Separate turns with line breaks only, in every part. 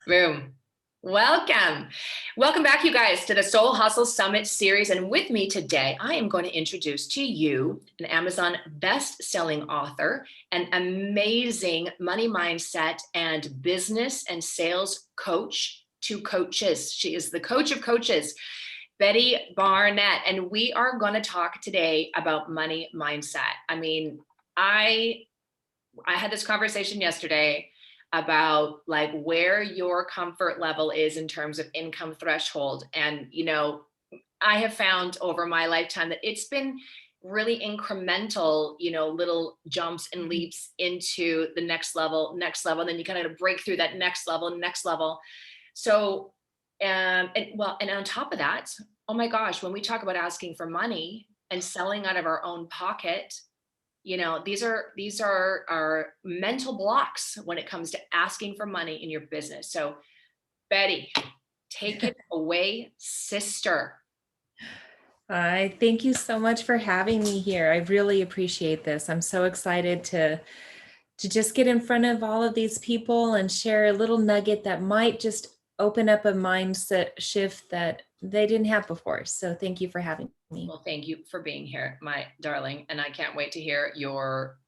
Boom. Welcome. Welcome back, you guys, to the Soul Hustle Summit series. And with me today, I am going to introduce to you an Amazon best-selling author, an amazing money mindset and business and sales coach to coaches. She is the coach of coaches, Betty Barnette. And we are going to talk today about money mindset. I mean, I had this conversation yesterday about like where your comfort level is in terms of income threshold. And, I have found over my lifetime that it's been really incremental, little jumps and leaps into the next level, and then you kind of break through that next level, next level. So, and on top of that, oh my gosh, when we talk about asking for money and selling out of our own pocket, these are our mental blocks when it comes to asking for money in your business. So Betty, take it away, sister.
I thank you so much for having me here. I really appreciate this. I'm so excited to just get in front of all of these people and share a little nugget that might just open up a mindset shift that they didn't have before. So thank you for having me.
Well, thank you for being here, my darling, and I can't wait to hear your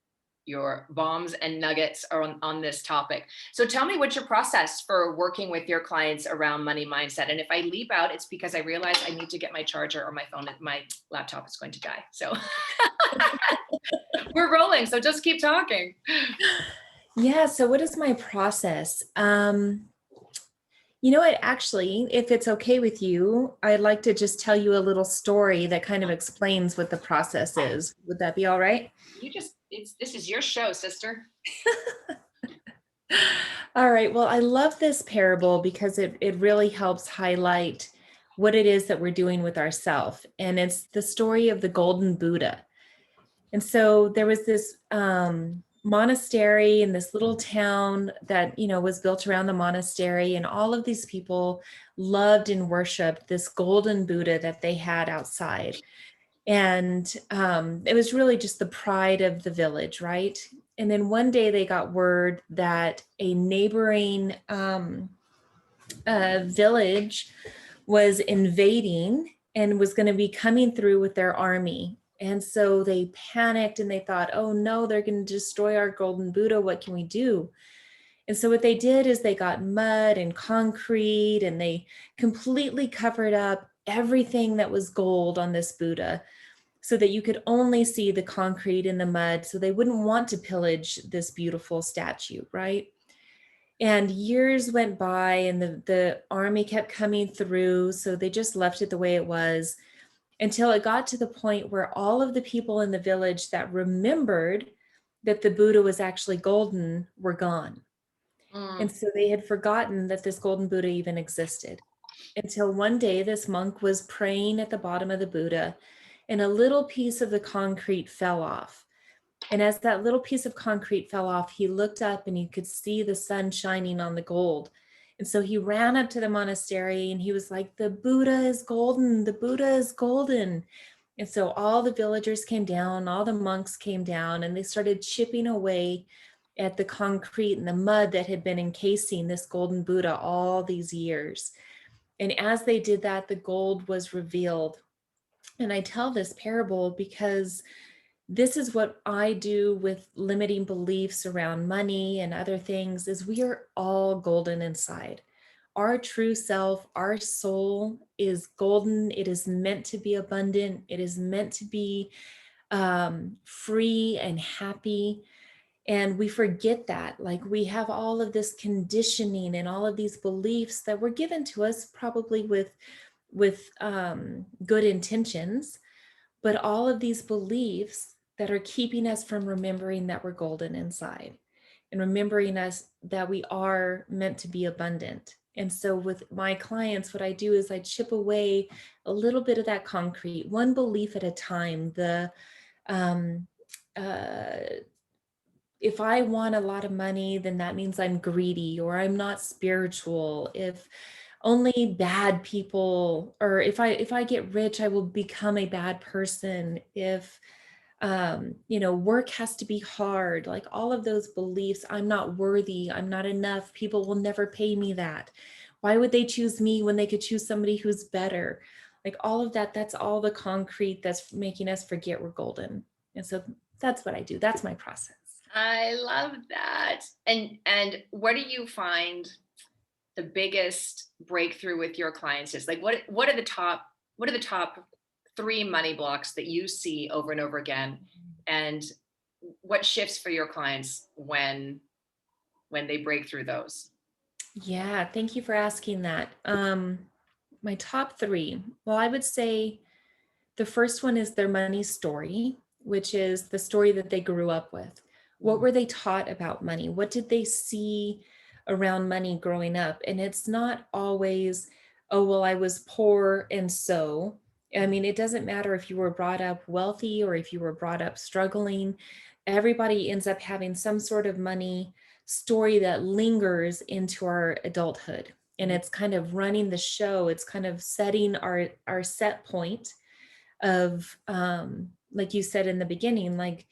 bombs and nuggets on this topic. So tell me what's your process for working with your clients around money mindset. And if I leap out, it's because I realize I need to get my charger or my phone, my laptop is going to die. So we're rolling. So just keep talking.
Yeah, so what is my process? You know what, actually, if it's okay with you, I'd like to just tell you a little story that kind of explains what the process is. Would that be all right?
This is your show, sister.
All right. Well, I love this parable because it really helps highlight what it is that we're doing with ourself. And it's the story of the Golden Buddha. And so there was this monastery in this little town that, was built around the monastery. And all of these people loved and worshiped this Golden Buddha that they had outside. And it was really just the pride of the village, right? And then one day they got word that a neighboring village was invading and was going to be coming through with their army. And so they panicked and they thought, oh no, they're going to destroy our Golden Buddha. What can we do? And so what they did is they got mud and concrete and they completely covered up everything that was gold on this Buddha so that you could only see the concrete and the mud. So they wouldn't want to pillage this beautiful statue, right? And years went by and the army kept coming through. So they just left it the way it was until it got to the point where all of the people in the village that remembered that the Buddha was actually golden were gone. And so they had forgotten that this golden Buddha even existed until one day this monk was praying at the bottom of the Buddha and a little piece of the concrete fell off. And as that little piece of concrete fell off, he looked up and he could see the sun shining on the gold. And so he ran up to the monastery and he was like, the Buddha is golden, the Buddha is golden. And so all the villagers came down, all the monks came down, and they started chipping away at the concrete and the mud that had been encasing this golden Buddha all these years. And as they did that, the gold was revealed. And I tell this parable because this is what I do with limiting beliefs around money and other things is we are all golden inside. Our true self, our soul is golden. It is meant to be abundant. It is meant to be free and happy. And we forget that, like we have all of this conditioning and all of these beliefs that were given to us probably with good intentions, but all of these beliefs that are keeping us from remembering that we're golden inside and remembering us that we are meant to be abundant. And so with my clients, what I do is I chip away a little bit of that concrete, one belief at a time. If I want a lot of money, then that means I'm greedy or I'm not spiritual. If only bad people, or if I get rich, I will become a bad person. If Work has to be hard, like all of those beliefs. I'm not worthy, I'm not enough, people will never pay me that. Why would they choose me when they could choose somebody who's better? Like all of that, that's all the concrete that's making us forget we're golden. And so that's what I do. That's my process.
I love that. And what do you find the biggest breakthrough with your clients is? Like what are the top three money blocks that you see over and over again? And what shifts for your clients when they break through those?
Yeah, thank you for asking that. My top three, well, I would say the first one is their money story, which is the story that they grew up with. What
Mhm.
were they taught about money? What did they see around money growing up? And it's not always, oh, well, I was poor. And so, I mean, it doesn't matter if you were brought up wealthy or if you were brought up struggling. Everybody ends up having some sort of money story that lingers into our adulthood. And
Mhm.
it's kind of running the show. It's kind of setting our set point of like you said in the beginning, like,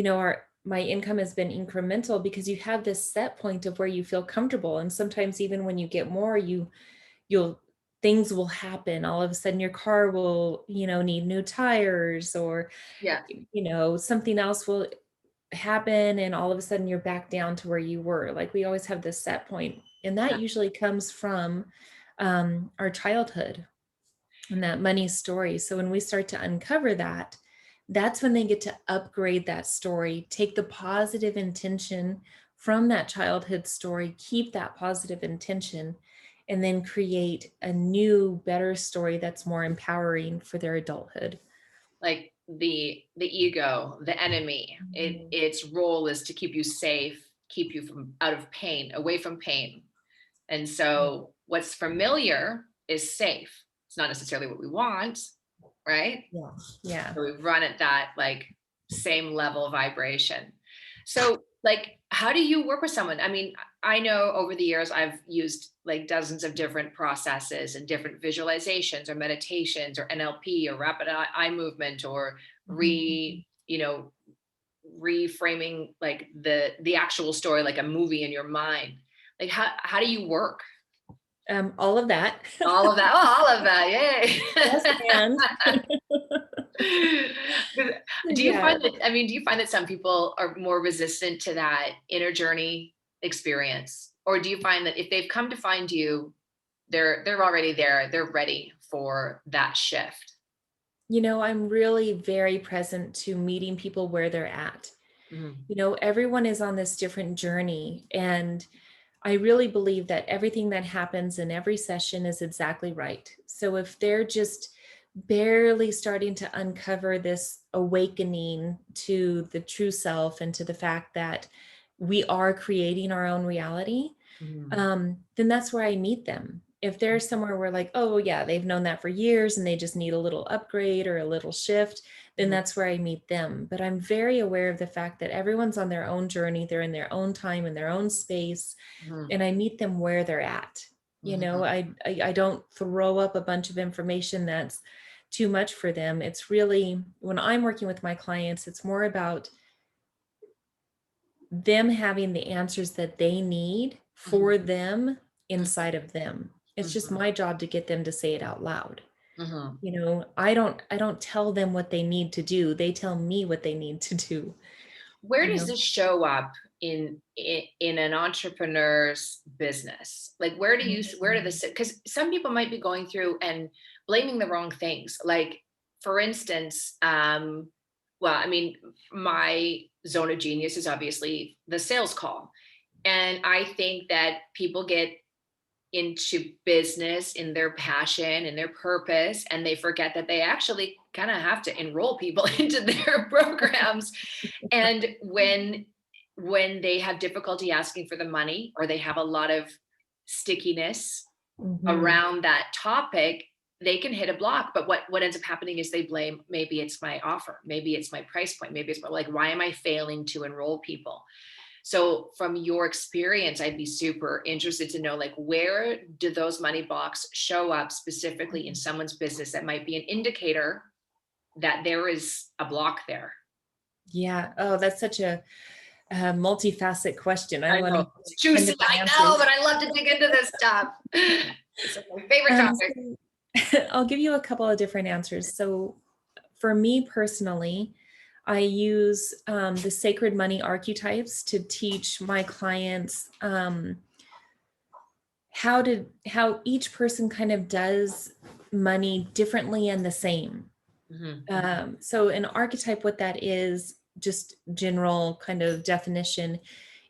our my income has been incremental because you have this set point of where you feel comfortable. And sometimes even when you get more, you'll things will happen. All of a sudden your car will, need new tires, or
Yeah.
something else will happen, and all of a sudden you're back down to where you were. Like we always have this set point, and that
Yeah.
usually comes from our childhood and that money story. So when we start to uncover that, that's when they get to upgrade that story, take the positive intention from that childhood story, keep that positive intention, and then create a new, better story that's more empowering for their adulthood.
Like the ego, the enemy,
Mhm.
its role is to keep you safe, keep you from out of pain, away from pain. And so what's familiar is safe. It's not necessarily what we want, right?
Yeah. Yeah.
So we run at that like same level vibration. So like how do you work with someone? I mean, I know over the years I've used like dozens of different processes and different visualizations or meditations or NLP or rapid eye movement or
Mhm.
reframing like the actual story like a movie in your mind. Like how do you work?
All of that.
All of that. Oh, all of that.
Yes,
Yay.
and
Do you
yeah.
find that, I mean, do you find that some people are more resistant to that inner journey experience? Or do you find that if they've come to find you, they're already there, they're ready for that shift?
I'm really very present to meeting people where they're at.
Mhm.
Everyone is on this different journey. And I really believe that everything that happens in every session is exactly right. So if they're just barely starting to uncover this awakening to the true self and to the fact that we are creating our own reality,
Mhm.
then that's where I meet them. If there's somewhere where like, oh yeah, they've known that for years and they just need a little upgrade or a little shift, then
Mhm.
that's where I meet them. But I'm very aware of the fact that everyone's on their own journey. They're in their own time, in their own space,
Mhm.
and I meet them where they're at.
Mhm.
I don't throw up a bunch of information that's too much for them. It's really, when I'm working with my clients, it's more about them having the answers that they need
Mhm.
for them
Mhm.
inside of them. It's just
Mhm.
my job to get them to say it out loud.
Mhm.
I don't tell them what they need to do. They tell me what they need to do,
Where
you
does
know.
this show up in an entrepreneur's business? Like where do
Mhm.
this, because some people might be going through and blaming the wrong things. Like for instance, well, I mean, my zone of genius is obviously the sales call. And I think that people get into business in their passion and their purpose, and they forget that they actually kind of have to enroll people into their programs. And when they have difficulty asking for the money, or they have a lot of stickiness
Mhm.
around that topic, they can hit a block. But what ends up happening is they blame, maybe it's my offer, maybe it's my price point, maybe it's like, why am I failing to enroll people? So from your experience, I'd be super interested to know, like, where do those money blocks show up specifically in someone's business that might be an indicator that there is a block there?
Yeah. Oh, that's such a multifaceted question. I
I
want to
know
give
it's
like 10
juicy.
different
I know,
answers.
but I love to dig into this stuff. It's like my favorite topic.
I'll give you a couple of different answers. So for me personally, I use the sacred money archetypes to teach my clients how each person kind of does money differently and the same.
Mm-hmm.
So an archetype, what that is, just general kind of definition,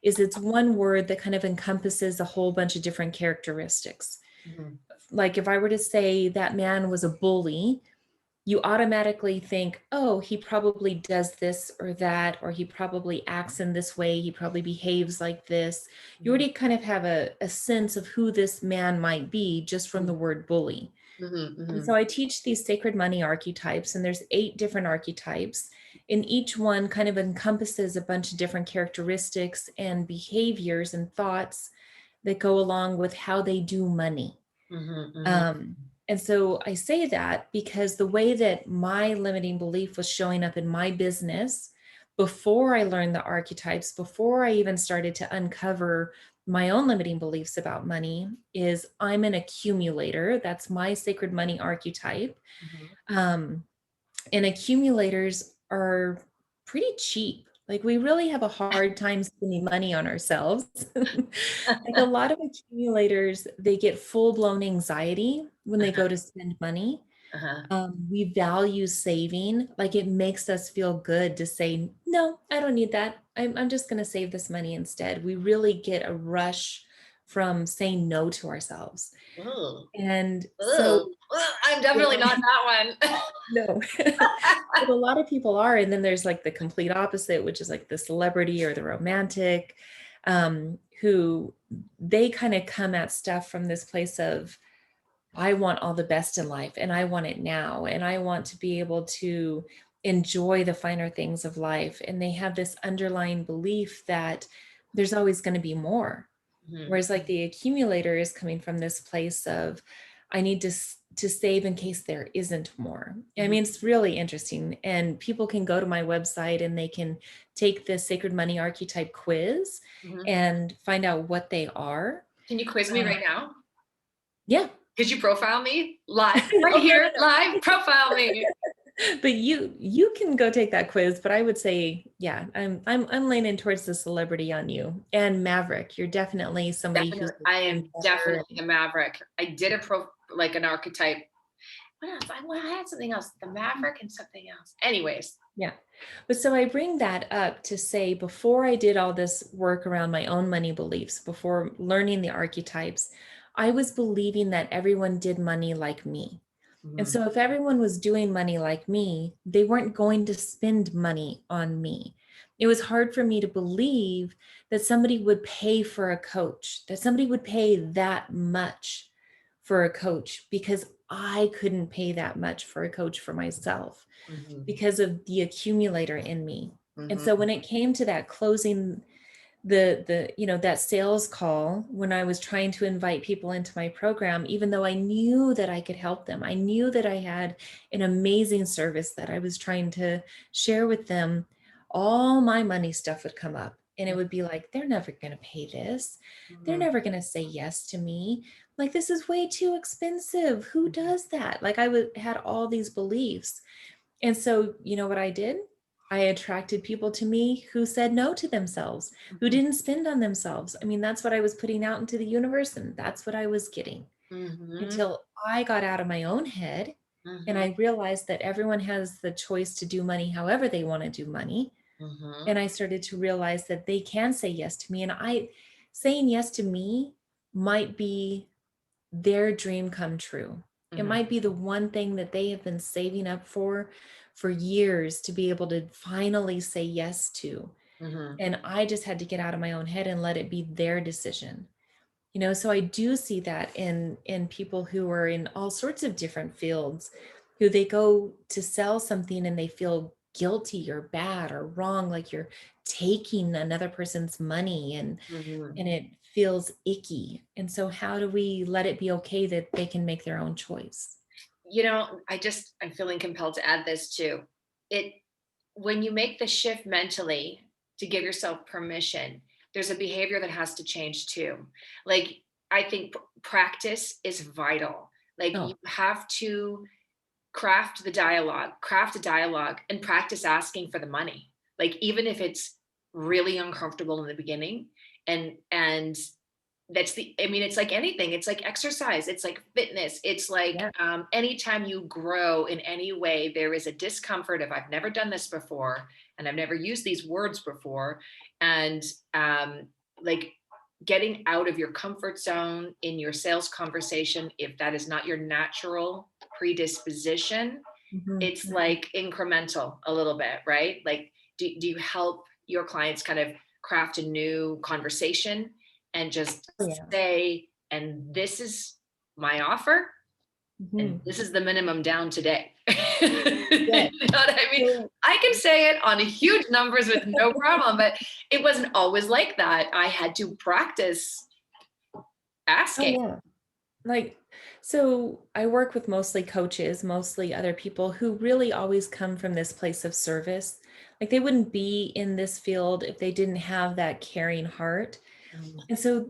is it's one word that kind of encompasses a whole bunch of different characteristics.
Mm-hmm.
Like if I were to say that man was a bully, you automatically think, oh, he probably does this or that, or he probably acts in this way, he probably behaves like this. You already kind of have a sense of who this man might be just from the word bully.
Mm-hmm.
And
Mm-hmm.
so I teach these sacred money archetypes, and there's 8 different archetypes. And each one kind of encompasses a bunch of different characteristics and behaviors and thoughts that go along with how they do money.
Mm-hmm. Mm-hmm.
Um, and so I say that because the way that my limiting belief was showing up in my business before I learned the archetypes, before I even started to uncover my own limiting beliefs about money, is I'm an accumulator. That's my sacred money archetype.
Mm-hmm.
Um, and accumulators are pretty cheap. Like we really have a hard time spending money on ourselves. Like a lot of accumulators, they get full-blown anxiety when they go to spend money.
Uh-huh.
We value saving. Like it makes us feel good to say, no, I don't need that. I'm just going to save this money instead. We really get a rush from saying no to ourselves.
Ooh.
And so,
Ooh. I'm definitely not that one.
no, but a lot of people are. And then there's like the complete opposite, which is like the celebrity or the romantic, who they kind of come at stuff from this place of, I want all the best in life and I want it now. And I want to be able to enjoy the finer things of life. And they have this underlying belief that there's always going to be more.
Mhm.
Whereas like the accumulator is coming from this place of, I need to save in case there isn't more. I
Mhm.
mean, it's really interesting. And people can go to my website and they can take the Sacred Money Archetype quiz
Mhm.
and find out what they are.
Can you quiz me right now?
Yeah.
Could you profile me live right
Oh, no,
here?
no,
Live profile me.
but you can go take that quiz, but I would say, yeah, I'm leaning towards the celebrity on you and Maverick. You're definitely somebody who's
Definitely,
a
I am
trendsetter.
definitely a maverick. I did a like an archetype. What else? I had something else. The maverick and something else. Anyways.
Yeah. But so I bring that up to say, before I did all this work around my own money beliefs, before learning the archetypes, I was believing that everyone did money like me. And
Mhm.
so if everyone was doing money like me, they weren't going to spend money on me. It was hard for me to believe that somebody would pay for a coach, that somebody would pay that much for a coach, because I couldn't pay that much for a coach for myself
Mhm.
because of the accumulator in me. And so
Mhm.
when it came to that closing, the that sales call, when I was trying to invite people into my program, even though I knew that I could help them, I knew that I had an amazing service that I was trying to share with them, all my money stuff would come up and it would be like, they're never going to pay this, they're
Mhm.
never going to say yes to me, like this is way too expensive, who
Mhm.
does that? Like I would had all these beliefs. And so, you know what I did? I attracted people to me who said no to themselves, who
Mhm.
didn't spend on themselves. I mean, that's what I was putting out into the universe, and that's what I was getting,
Mhm.
until I got out of my own head and
Mhm.
I realized that everyone has the choice to do money however they want to do money.
Mhm.
And I started to realize that they can say yes to me. And saying yes to me might be their dream come true. It
Mhm.
might be the one thing that they have been saving up for years to be able to finally say yes to.
Mhm.
And I just had to get out of my own head and let it be their decision. So I do see that in people who are in all sorts of different fields, who they go to sell something and they feel guilty or bad or wrong, like you're taking another person's money,
Mhm.
and it feels icky. And so how do we let it be okay that they can make their own choice?
I'm feeling compelled to add this too. It when you make the shift mentally to give yourself permission, there's a behavior that has to change too. Like, I think practice is vital. Like, you
Oh,
have to craft a dialogue and practice asking for the money. Like, even if it's really uncomfortable in the beginning, and that's the I mean, it's like anything. It's like exercise, it's like fitness, it's like
yeah.
anytime you grow in any way, there is a discomfort of, I've never done this before, and I've never used these words before. And like, getting out of your comfort zone in your sales conversation, if that is not your natural predisposition,
Mhm,
it's
mhm.
like incremental a little bit, right? Like, do you help your clients kind of craft a new conversation and just
Oh, yeah.
say, and this is my offer, and
Mhm.
this is the minimum down today. You
Yeah.
know what I mean?
So,
I can say it on huge numbers with no problem, but it wasn't always like that. I had to practice
oh,
asking.
yeah. Like, so I work with mostly coaches, mostly other people who really always come from this place of service. Like, they wouldn't be in this field if they didn't have that caring heart. And so,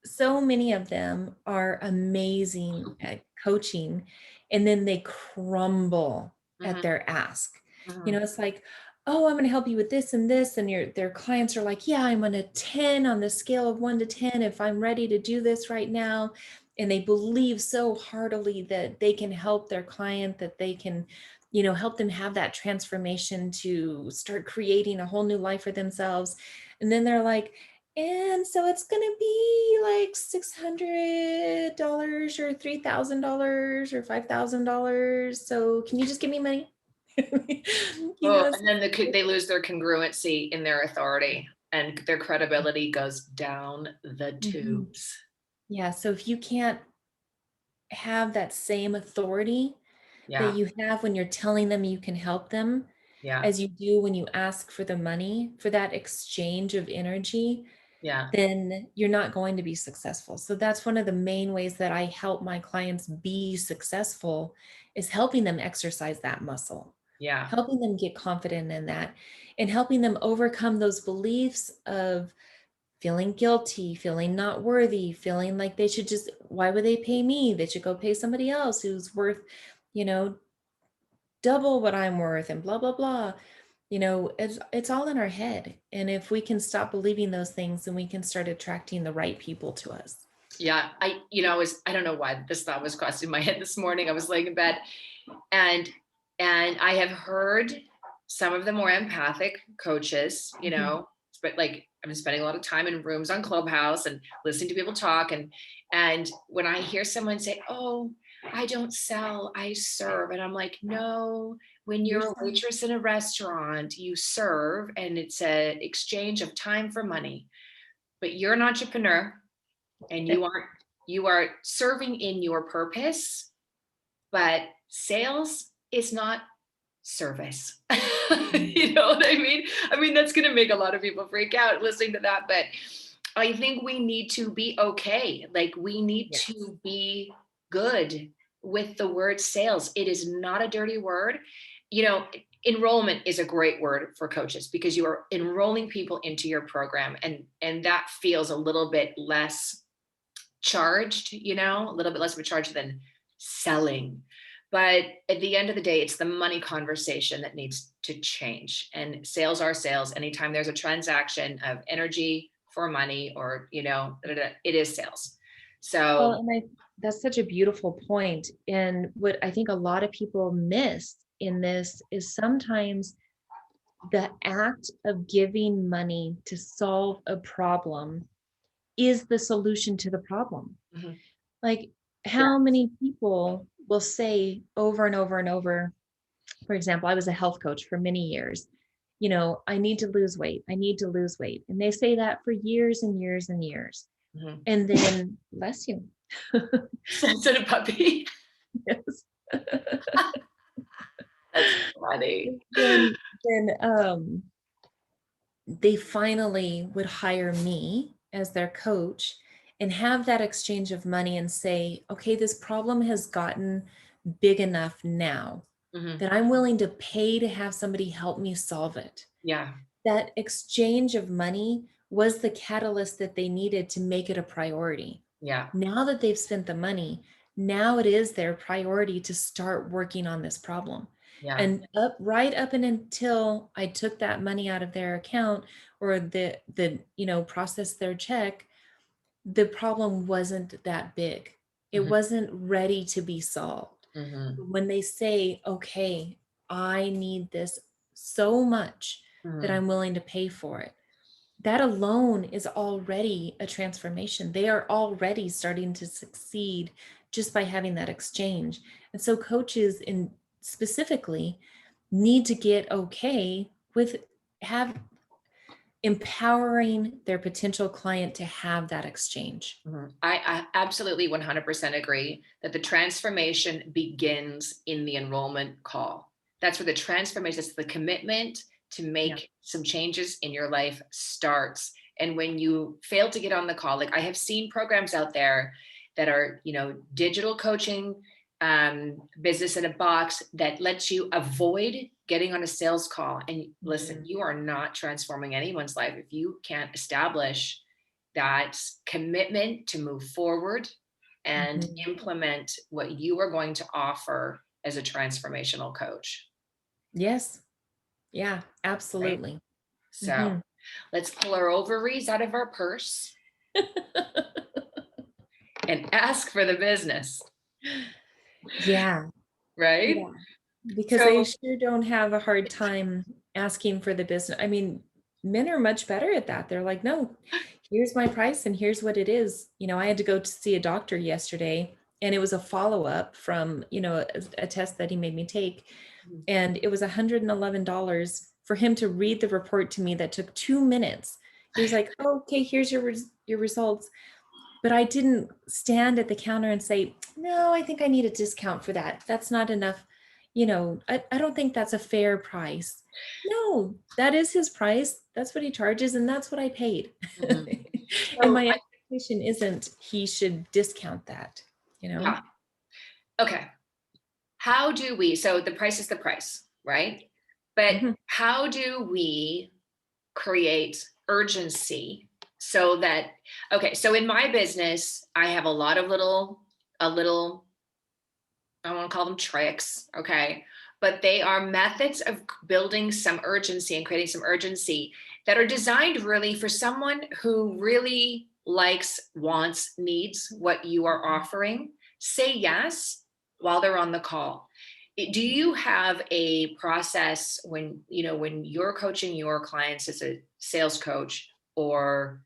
so many of them are amazing at coaching, and then they crumble at
Mhm,
their ask.
mhm.
It's like, oh, I'm going to help you with this and this, and their clients are like, yeah, I'm on a 10 on the scale of 1 to 10 if I'm ready to do this right now. And they believe so heartily that they can help their client, that they can help them have that transformation to start creating a whole new life for themselves. And then they're like, and so it's going to be like $600 or $3,000 or $5,000. So can you just give me money?
Oh,
It's
and then they lose their congruency in their authority, and their credibility goes down the
Mhm.
tubes.
Yeah. So if you can't have that same authority that
Yeah,
you have when you're telling them you can help them,
yeah,
as you do when you ask for the money, for that exchange of energy,
yeah,
then you're not going to be successful. So that's one of the main ways that I help my clients be successful, is helping them exercise that muscle,
yeah,
helping them get confident in that, and helping them overcome those beliefs of feeling guilty, feeling not worthy, feeling like they should just, why would they pay me? They should go pay somebody else who's worth, you know, double what I'm worth, and blah, blah, blah. It's all in our head. And if we can stop believing those things, then we can start attracting the right people to us.
yeah. I don't know why this thought was crossing my head this morning. I was laying in bed, and I have heard some of the more empathic coaches,
Mhm.
but like, I've been spending a lot of time in rooms on Clubhouse and listening to people talk, and when I hear someone say, "Oh, I don't sell, I serve," and I'm like, "No, when
You're
you're a
saying,
waitress in a restaurant, you serve, and it's a exchange of time for money. But you're an entrepreneur, and you are serving in your purpose, but sales is not service." You know what I mean? I mean, that's going to make a lot of people freak out listening to that, but I think we need to be okay. Like, we need
yes.
to be good with the word sales. It is not a dirty word. You know, enrollment is a great word for coaches, because you are enrolling people into your program, and that feels a little bit less charged, a little bit less of a charge than selling. But at the end of the day, it's the money conversation that needs to change. And sales are sales. Anytime there's a transaction of energy for money, or, it is sales.
Well,
So,
and that's such a beautiful point. And what I think a lot of people miss in this is sometimes the act of giving money to solve a problem is the solution to the problem.
mhm,
Like,
yeah,
how many people will say over and over and over, for example, I was a health coach for many years. I need to lose weight. I need to lose weight. And they say that for years and years and years.
mhm.
And then, bless you.
Sensitive puppy.
Yes.
That's funny.
Then they finally would hire me as their coach and have that exchange of money and say, okay, this problem has gotten big enough now.
Mhm.
that I'm willing to pay to have somebody help me solve it.
Yeah.
That exchange of money was the catalyst that they needed to make it a priority.
Yeah.
Now that they've spent the money, now it is their priority to start working on this problem.
Yeah.
And right up and until I took that money out of their account, or processed their check, the problem wasn't that big. It
Mhm.
wasn't ready to be solved.
Mhm.
When they say, okay, I need this so much that
Mhm.
I'm willing to pay for it, that alone is already a transformation. They are already starting to succeed just by having that exchange. And so coaches in specifically need to get okay with have empowering their potential client to have that exchange.
Mhm. I absolutely 100% agree that the transformation begins in the enrollment call. That's where the transformation, it's the commitment to
Yeah.
make some changes in your life starts. And when you fail to get on the call, like I have seen programs out there that are, digital coaching, business in a box that lets you avoid getting on a sales call. And listen,
Mhm.
you are not transforming anyone's life if you can't establish that commitment to move forward and
Mhm.
implement what you are going to offer as a transformational coach,
Yes. Yeah,
right?
absolutely.
So
Mhm.
let's pull our ovaries out of our purse and ask for the business,
Yeah.
right?
Yeah. Because they
So,
sure don't have a hard time asking for the business. I mean, men are much better at that. They're like, no, here's my price and here's what it is. I had to go to see a doctor yesterday, and it was a follow-up from, a test that he made me take. And it was $111 for him to read the report to me that took 2 minutes. He was like, oh, okay, here's your results. But I didn't stand at the counter and say, no, I think I need a discount for that. That's not enough. I don't think that's a fair price. No, that is his price. That's what he charges, and that's what I paid.
mhm.
And
So
my expectation isn't he should discount that, you know?
yeah, okay. How do we, so the price is the price, right? But
Mhm.
how do we create urgency so that, okay, so in my business I have a lot of little, I want to call them tricks, okay, but they are methods of building some urgency and creating some urgency that are designed really for someone who really likes, wants, needs what you are offering. Say yes while they're on the call. Do you have a process when when you're coaching your clients as a sales coach, or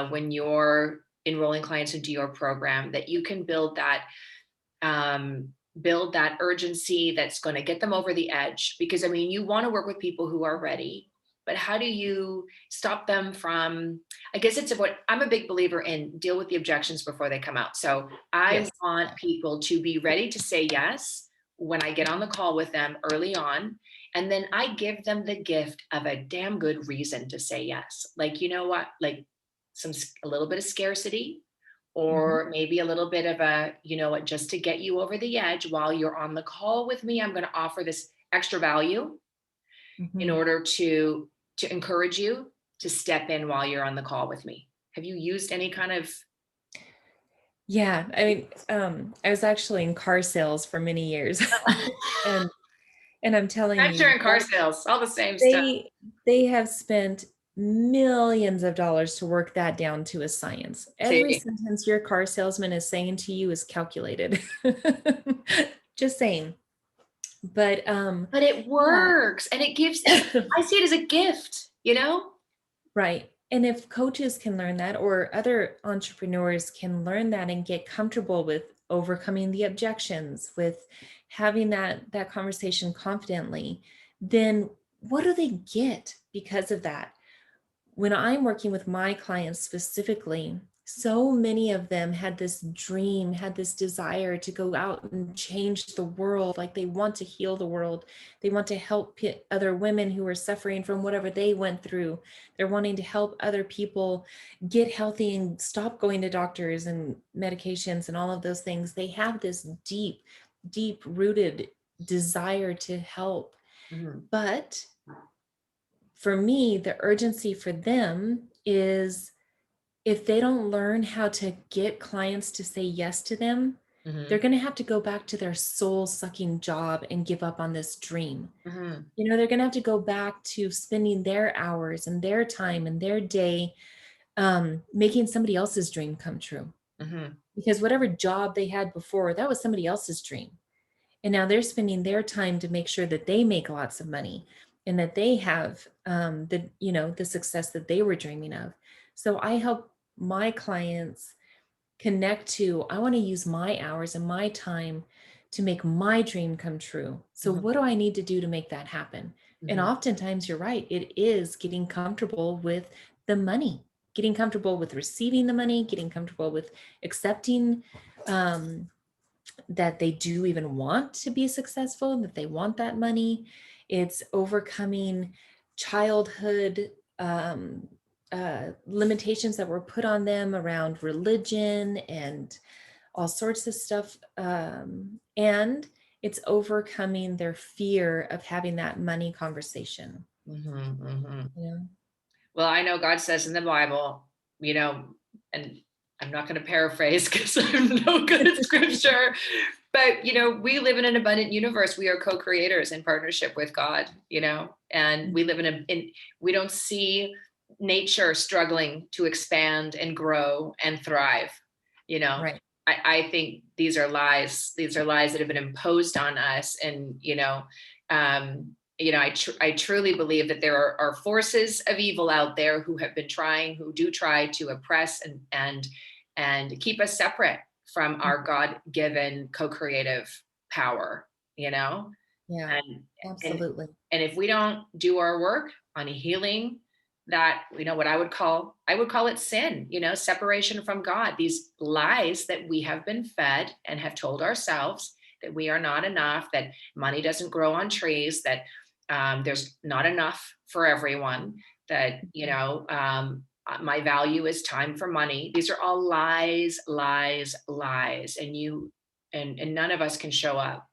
when you're enrolling clients into your program, that you can um, build that urgency that's going to get them over the edge? Because I mean, you want to work with people who are ready, but how do you stop them from, I guess it's what I'm a big believer in, deal with the objections before they come out. So I
Yes.
want people to be ready to say yes when I get on the call with them early on. And then I give them the gift of a damn good reason to say yes. Like, you know what? Like a little bit of scarcity,
Mhm.
or maybe a little bit of a, you know what, just to get you over the edge while you're on the call with me, I'm going to offer this extra value in
Mhm.
order to encourage you to step in while you're on the call with me. Have you used any kind of,
Yeah, I mean, I was actually in car sales for many years. And I'm telling
I'm sure
you
in car sales, all the same stuff.
they they have spent millions of dollars to work that down to a science. Every
See,
sentence your car salesman is saying to you is calculated. Just saying. But
but it
yeah.
works, and I see it as a gift, you know?
Right. And if coaches can learn that, or other entrepreneurs can learn that and get comfortable with overcoming the objections, with having that conversation confidently, then what do they get because of that? When I'm working with my clients specifically, so many of them had this dream, had this desire to go out and change the world. Like they want to heal the world. They want to help other women who are suffering from whatever they went through. They're wanting to help other people get healthy and stop going to doctors and medications and all of those things. They have this deep, deep rooted desire to help.
Mhm.
But for me, the urgency for them is, if they don't learn how to get clients to say yes to them, they're
Mhm.
going to have to go back to their soul sucking job and give up on this dream.
Mhm.
They're going to have to go back to spending their hours and their time and their day making somebody else's dream come true.
Mhm.
Because whatever job they had before, that was somebody else's dream. And now they're spending their time to make sure that they make lots of money and that they have the success that they were dreaming of. So I help my clients connect to, I want to use my hours and my time to make my dream come true. So
Mhm.
what do I need to do to make that happen? And
Mhm.
oftentimes you're right, it is getting comfortable with the money, getting comfortable with receiving the money, getting comfortable with accepting um, that they do even want to be successful, that they want that money. It's overcoming childhood limitations that were put on them around religion and all sorts of stuff. And it's overcoming their fear of having that money conversation.
Mhm. Mhm.
You know?
Well, I know God says in the Bible, and I'm not going to paraphrase because I'm no good at scripture, but we live in an abundant universe. We are co-creators in partnership with God, and we live we don't see nature struggling to expand and grow and thrive. You know,
Right.
I think these are lies. These are lies that have been imposed on us, and I truly believe that there are forces of evil out there who do try to oppress and keep us separate from our God-given co-creative power,
Yeah,
and and
absolutely.
and if we don't do our work on healing that, what I would call it sin, separation from God, these lies that we have been fed and have told ourselves that we are not enough, that money doesn't grow on trees, that there's not enough for everyone, that my value is time for money. These are all lies, lies, lies, and none of us can show up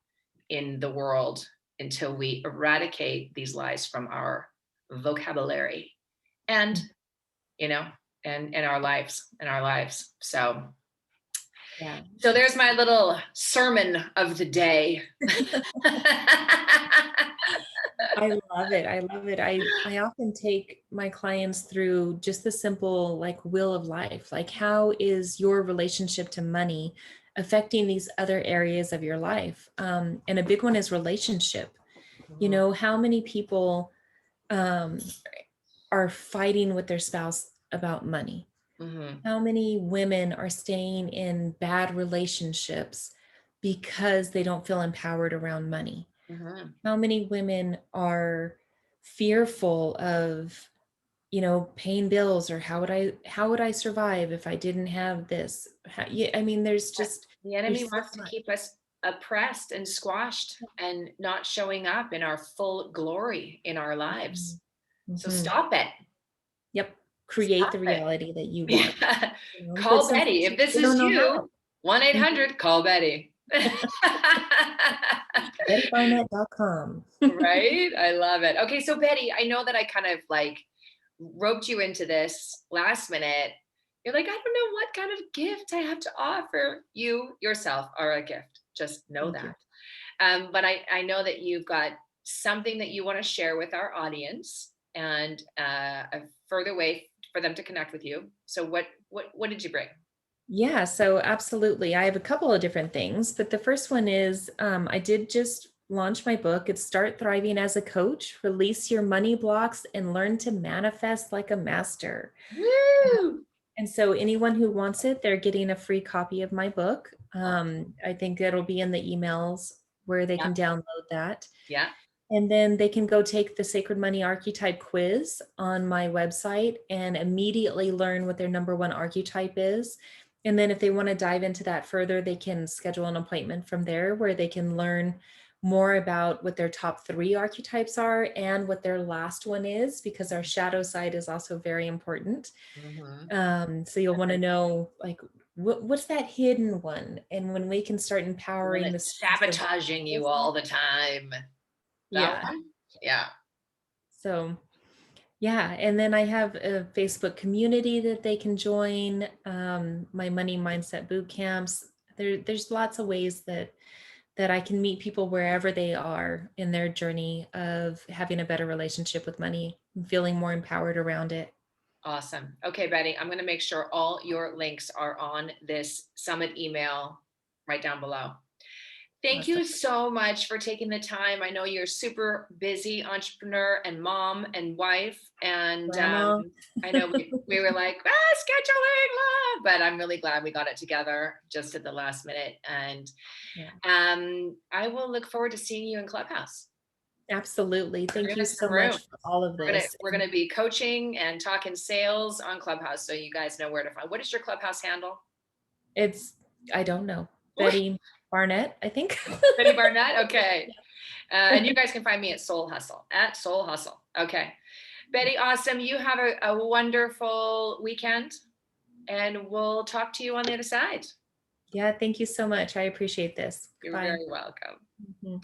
in the world until we eradicate these lies from our vocabulary and you know and our lives.
Yeah.
So there's my little sermon of the day.
I love it. I love it. I often take my clients through just the simple like wheel of life. Like, how is your relationship to money affecting these other areas of your life? And a big one is relationship.
Mhm.
How many people um, are fighting with their spouse about money?
Mhm.
How many women are staying in bad relationships because they don't feel empowered around money?
Mhm.
How many women are fearful of paying bills, or how would I survive if I didn't have this? Yeah, I mean,
The enemy
there's so
wants to
much.
keep us oppressed and squashed and not showing up in our full glory in our lives. So
Mm-hmm.
stop it.
Yep. Create
Stop
the
it.
reality that you want.
Yeah.
But
Call Betty.
sometimes
If this
they don't
is
know how.
you, 1-800, call Betty.
BettyBarnett.com.
Right? I love it. Okay, so Betty, I know that I kind of like roped you into this last minute. You're like, I don't know what kind of gift I have to offer. You yourself are a gift. Just know
Thank you.
that. But I know that you've got something that you want to share with our audience, and a further way for them to connect with you. So what did you bring?
Yeah, so absolutely. I have a couple of different things, but the first one is I did just launch my book. It's Start Thriving as a Coach, Release Your Money Blocks, and Learn to Manifest Like a Master.
Woo!
And so anyone who wants it, they're getting a free copy of my book. I think it'll be in the emails where they
Yeah,
can download that.
yeah.
And then they can go take the Sacred Money Archetype quiz on my website and immediately learn what their number one archetype is. And then if they want to dive into that further, they can schedule an appointment from there where they can learn more about what their top 3 archetypes are and what their last one is, because our shadow side is also very important.
Mhm.
So you'll want to know like what's that hidden one? And when we can start
The one
empowering the
that's
strengths of
sabotaging you all the time. That
yeah.
one? Yeah.
So yeah, and then I have a Facebook community that they can join, my money mindset boot camps. There's lots of ways that I can meet people wherever they are in their journey of having a better relationship with money and feeling more empowered around it.
Awesome. Okay, Betty, I'm going to make sure all your links are on this summit email right down below. Thank
Awesome.
you so much for taking the time. I know you're super busy entrepreneur and mom and wife. And
Grandma.
I know we were like, scheduling, but I'm really glad we got it together just at the last minute. And
Yeah,
I will look forward to seeing you in Clubhouse.
absolutely.
We're
Thank
gonna
you
some
so
room.
much for all of this.
We're gonna be coaching and talking sales on Clubhouse, so you guys know where to find. What is your Clubhouse handle?
It's, I don't know, Betty Barnett, I think.
Betty Barnette. Okay, and you guys can find me at Soul Hustle Okay, Betty, awesome. You have a wonderful weekend, and we'll talk to you on the other side.
Yeah, thank you so much. I appreciate this.
You're
Goodbye.
very welcome.
Mhm.